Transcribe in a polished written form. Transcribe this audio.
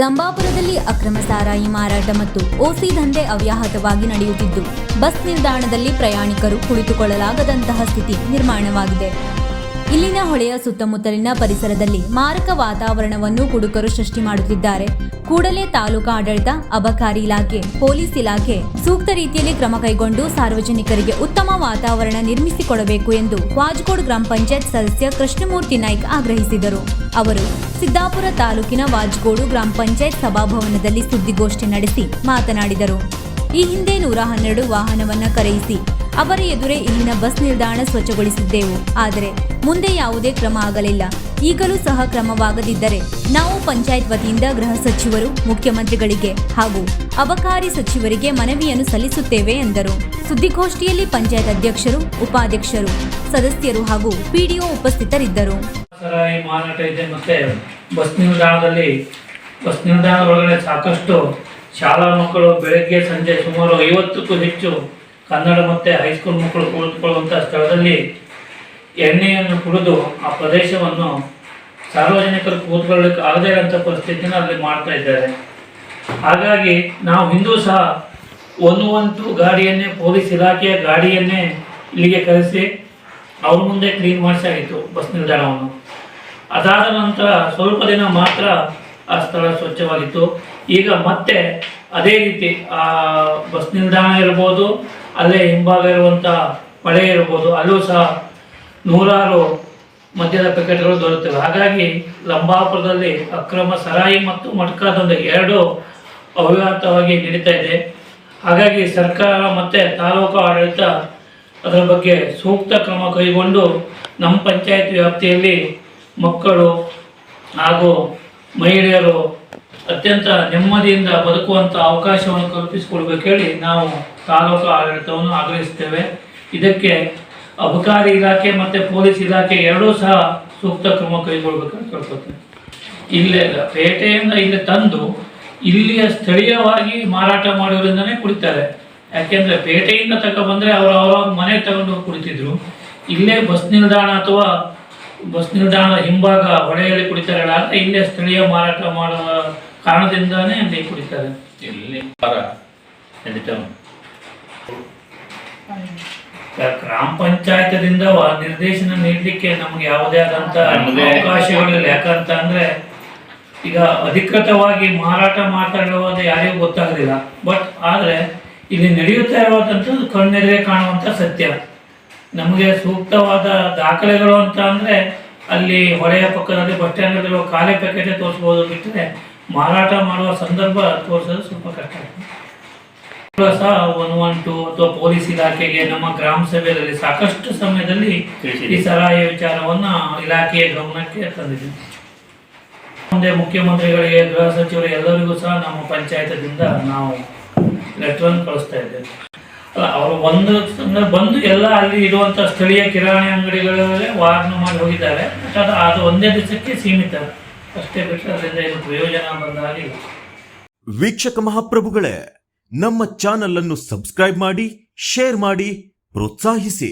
ಲಂಬಾಪುರದಲ್ಲಿ ಅಕ್ರಮ ಸಾರಾಯಿ ಮಾರಾಟ ಮತ್ತು ಓಸಿ ದಂಧೆ ಅವ್ಯಾಹತವಾಗಿ ನಡೆಯುತ್ತಿದ್ದು, ಬಸ್ ನಿಲ್ದಾಣದಲ್ಲಿ ಪ್ರಯಾಣಿಕರು ಕುಳಿತುಕೊಳ್ಳಲಾಗದಂತಹ ಸ್ಥಿತಿ ನಿರ್ಮಾಣವಾಗಿದೆ. ಇಲ್ಲಿನ ಹೊಳೆಯ ಸುತ್ತಮುತ್ತಲಿನ ಪರಿಸರದಲ್ಲಿ ಮಾರಕ ವಾತಾವರಣವನ್ನು ಕುಡುಕರು ಸೃಷ್ಟಿ ಮಾಡುತ್ತಿದ್ದಾರೆ. ಕೂಡಲೇ ತಾಲೂಕಾ ಆಡಳಿತ, ಅಬಕಾರಿ ಇಲಾಖೆ, ಪೊಲೀಸ್ ಇಲಾಖೆ ಸೂಕ್ತ ರೀತಿಯಲ್ಲಿ ಕ್ರಮ ಕೈಗೊಂಡು ಸಾರ್ವಜನಿಕರಿಗೆ ಉತ್ತಮ ವಾತಾವರಣ ನಿರ್ಮಿಸಿಕೊಡಬೇಕು ಎಂದು ವಾಜಗೋಡ್ ಗ್ರಾಮ ಪಂಚಾಯತ್ ಸದಸ್ಯ ಕೃಷ್ಣಮೂರ್ತಿ ನಾಯ್ಕ್ ಆಗ್ರಹಿಸಿದರು. ಅವರು ಸಿದ್ದಾಪುರ ತಾಲೂಕಿನ ವಾಜಗೋಡು ಗ್ರಾಮ ಪಂಚಾಯತ್ ಸಭಾಭವನದಲ್ಲಿ ಸುದ್ದಿಗೋಷ್ಠಿ ನಡೆಸಿ ಮಾತನಾಡಿದರು. ಈ ಹಿಂದೆ 112 ವಾಹನವನ್ನು ಕರೆಯಿಸಿ ಅವರ ಎದುರೇ ಇಲ್ಲಿನ ಬಸ್ ನಿಲ್ದಾಣ ಸ್ವಚ್ಛಗೊಳಿಸಿದ್ದೆವು. ಆದರೆ ಮುಂದೆ ಯಾವುದೇ ಕ್ರಮ ಆಗಲಿಲ್ಲ. ಈಗಲೂ ಸಹ ಕ್ರಮವಾಗದಿದ್ದರೆ ನಾವು ಪಂಚಾಯತ್ ವತಿಯಿಂದ ಗೃಹ ಸಚಿವರು, ಮುಖ್ಯಮಂತ್ರಿಗಳಿಗೆ ಹಾಗೂ ಅಬಕಾರಿ ಸಚಿವರಿಗೆ ಮನವಿಯನ್ನು ಸಲ್ಲಿಸುತ್ತೇವೆ ಎಂದರು. ಸುದ್ದಿಗೋಷ್ಠಿಯಲ್ಲಿ ಪಂಚಾಯತ್ ಅಧ್ಯಕ್ಷರು, ಉಪಾಧ್ಯಕ್ಷರು, ಸದಸ್ಯರು ಹಾಗೂ ಪಿಡಿಒ ಉಪಸ್ಥಿತರಿದ್ದರು. ಸರಾಯಿ ಮಾರಾಟ ಇದೆ. ಮತ್ತೆ ಬಸ್ ನಿಲ್ದಾಣ ಒಳಗಡೆ ಸಾಕಷ್ಟು ಶಾಲಾ ಮಕ್ಕಳು ಬೆಳಗ್ಗೆ ಸಂಜೆ ಸುಮಾರು 50ಕ್ಕೂ ಹೆಚ್ಚು ಕನ್ನಡ ಮತ್ತು ಹೈಸ್ಕೂಲ್ ಮಕ್ಕಳು ಕುಳಿತುಕೊಳ್ಳುವಂಥ ಸ್ಥಳದಲ್ಲಿ ಎಣ್ಣೆಯನ್ನು ಕುಡಿದು ಆ ಪ್ರದೇಶವನ್ನು ಸಾರ್ವಜನಿಕರು ಕೂತ್ಕೊಳ್ಳಲಿಕ್ಕೆ ಆಗದೇ ಇರೋಂಥ ಪರಿಸ್ಥಿತಿನ ಅಲ್ಲಿ ಮಾಡ್ತಾ ಇದ್ದಾರೆ. ಹಾಗಾಗಿ ನಾವು ಹಿಂದೂ ಸಹ 112 ಗಾಡಿಯನ್ನೇ, ಪೊಲೀಸ್ ಇಲಾಖೆಯ ಗಾಡಿಯನ್ನೇ ಇಲ್ಲಿಗೆ ಕರೆಸಿ ಅವ್ರ ಮುಂದೆ ಕ್ಲೀನ್ ಮಾಡಿಸಾಗಿತ್ತು ಬಸ್ ನಿಲ್ದಾಣವನ್ನು. ಅದಾದ ನಂತರ ಸ್ವಲ್ಪ ದಿನ ಮಾತ್ರ ಆ ಸ್ಥಳ ಸ್ವಚ್ಛವಾಗಿತ್ತು. ಈಗ ಮತ್ತೆ ಅದೇ ರೀತಿ ಆ ಬಸ್ ನಿಲ್ದಾಣ ಇರ್ಬೋದು, ಅಲ್ಲೇ ಹಿಂಭಾಗ ಇರುವಂಥ ಹೊಳೆ ಇರ್ಬೋದು, ಅಲ್ಲೂ ಸಹ ನೂರಾರು ಮದ್ಯದ ಪ್ಯಾಕೆಟ್ಗಳು ದೊರೆಯುತ್ತವೆ. ಹಾಗಾಗಿ ಲಂಬಾಪುರದಲ್ಲಿ ಅಕ್ರಮ ಸರಾಯಿ ಮತ್ತು ಮಟ್ಕಾದಂಧೆ ಎರಡೂ ಅವ್ಯಾಹತವಾಗಿ ನಡೀತಾ ಇದೆ. ಹಾಗಾಗಿ ಸರ್ಕಾರ ಮತ್ತು ತಾಲೂಕು ಆಡಳಿತ ಅದರ ಬಗ್ಗೆ ಸೂಕ್ತ ಕ್ರಮ ಕೈಗೊಂಡು ನಮ್ಮ ಪಂಚಾಯತ್ ವ್ಯಾಪ್ತಿಯಲ್ಲಿ ಮಕ್ಕಳು ಹಾಗೂ ಮಹಿಳೆಯರು ಅತ್ಯಂತ ನೆಮ್ಮದಿಯಿಂದ ಬದುಕುವಂಥ ಅವಕಾಶವನ್ನು ಕಲ್ಪಿಸಿಕೊಡ್ಬೇಕು ಹೇಳಿ ನಾವು ತಾಲೂಕು ಆಡಳಿತವನ್ನು ಆಗ್ರಹಿಸ್ತೇವೆ. ಇದಕ್ಕೆ ಅಬಕಾರಿ ಇಲಾಖೆ ಮತ್ತು ಪೊಲೀಸ್ ಇಲಾಖೆ ಎರಡೂ ಸಹ ಸೂಕ್ತ ಕ್ರಮ ಕೈಗೊಳ್ಬೇಕಂತ ಕೇಳ್ಕೊತೇನೆ. ಇಲ್ಲೇ ಪೇಟೆಯಿಂದ ಇಲ್ಲಿ ತಂದು ಇಲ್ಲಿಯ ಸ್ಥಳೀಯವಾಗಿ ಮಾರಾಟ ಮಾಡೋದ್ರಿಂದನೇ ಕುಡಿತಾರೆ. ಯಾಕೆಂದರೆ ಪೇಟೆಯಿಂದ ತಗೊಬಂದರೆ ಅವರವರ ಮನೆ ತಗೊಂಡು ಕುಡಿತಿದ್ರು. ಇಲ್ಲೇ ಬಸ್ ನಿಲ್ದಾಣ ಅಥವಾ ಬಸ್ ನಿಲ್ದಾಣದ ಹಿಂಭಾಗ ಹೊಳೆಯಲ್ಲಿ ಕುಡಿತಾರೆ. ಆದರೆ ಇಲ್ಲೇ ಸ್ಥಳೀಯ ಮಾರಾಟ ಮಾಡುವ ಕಾರಣದಿಂದಾನೇ ಅಲ್ಲಿ ಕುಡಿತಾರೆ. ಇಲ್ಲಿ ಗ್ರಾಮ ಪಂಚಾಯತದಿಂದ ನಿರ್ದೇಶನ ನೀಡಲಿಕ್ಕೆ ನಮಗೆ ಯಾವುದೇ ಆದಂಥ ಅವಕಾಶಗಳಿಲ್ಲ. ಯಾಕಂತ ಅಂದರೆ ಈಗ ಅಧಿಕೃತವಾಗಿ ಮಾರಾಟ ಮಾಡ್ತಾ ಇರುವುದು ಯಾರಿಗೂ ಗೊತ್ತಾಗೋದಿಲ್ಲ. ಬಟ್ ಆದರೆ ಇಲ್ಲಿ ನಡೆಯುತ್ತಾ ಇರುವಂಥದ್ದು ಕಣ್ಣೆದುರೇ ಕಾಣುವಂಥ ಸತ್ಯ. ನಮಗೆ ಸೂಕ್ತವಾದ ದಾಖಲೆಗಳು ಅಂತ ಅಂದರೆ ಅಲ್ಲಿ ಹೊಳೆಯ ಪಕ್ಕದಲ್ಲಿ ಬಸ್ ಸ್ಟ್ಯಾಂಡಲ್ಲಿರುವ ಖಾಲಿ ಪ್ಯಾಕೆಟೇ ತೋರಿಸ್ಬೋದು, ಬಿಟ್ಟರೆ ಮಾರಾಟ ಮಾಡುವ ಸಂದರ್ಭ ತೋರಿಸೋದು ಸ್ವಲ್ಪ ಕಷ್ಟ. ಸಹ 112 ಅಥವಾ ಪೊಲೀಸ್ ಇಲಾಖೆಗೆ ನಮ್ಮ ಗ್ರಾಮ ಸಭೆಯಲ್ಲಿ ಸಾಕಷ್ಟು ಸಮಯದಲ್ಲಿ ಈ ಸರಾಯಿ ವಿಚಾರವನ್ನು ಇಲಾಖೆಯ ಗಮನಕ್ಕೆ ತಂದಿದೆ. ಮುಂದೆ ಮುಖ್ಯಮಂತ್ರಿಗಳಿಗೆ, ಗೃಹ ಸಚಿವರು ಎಲ್ಲರಿಗೂ ಸಹ ನಮ್ಮ ಪಂಚಾಯತದಿಂದ ನಾವು ಲೆಟರನ್ನು ಕಳಿಸ್ತಾ ಇದ್ದೇವೆ. ಅವರು ಬಂದು ಎಲ್ಲ ಅಲ್ಲಿ ಇರುವಂಥ ಸ್ಥಳೀಯ ಕಿರಾಣಿ ಅಂಗಡಿಗಳಲ್ಲೇ ವಾರ್ನ್ ಮಾಡಿ ಹೋಗಿದ್ದಾರೆ. ಅದು ಒಂದೇ ದಿವಸಕ್ಕೆ ಸೀಮಿತ ಅಷ್ಟೇ, ಬಿಟ್ಟರೆ ಅದರಿಂದ ಏನು ಪ್ರಯೋಜನ ಬಂದ ಹಾಗಿಲ್ಲ. ವೀಕ್ಷಕ ಮಹಾಪ್ರಭುಗಳೇ, ನಮ್ಮ ಚಾನಲ್ ಅನ್ನು ಸಬ್ಸ್ಕ್ರೈಬ್ ಮಾಡಿ, ಶೇರ್ ಮಾಡಿ, ಪ್ರೋತ್ಸಾಹಿಸಿ.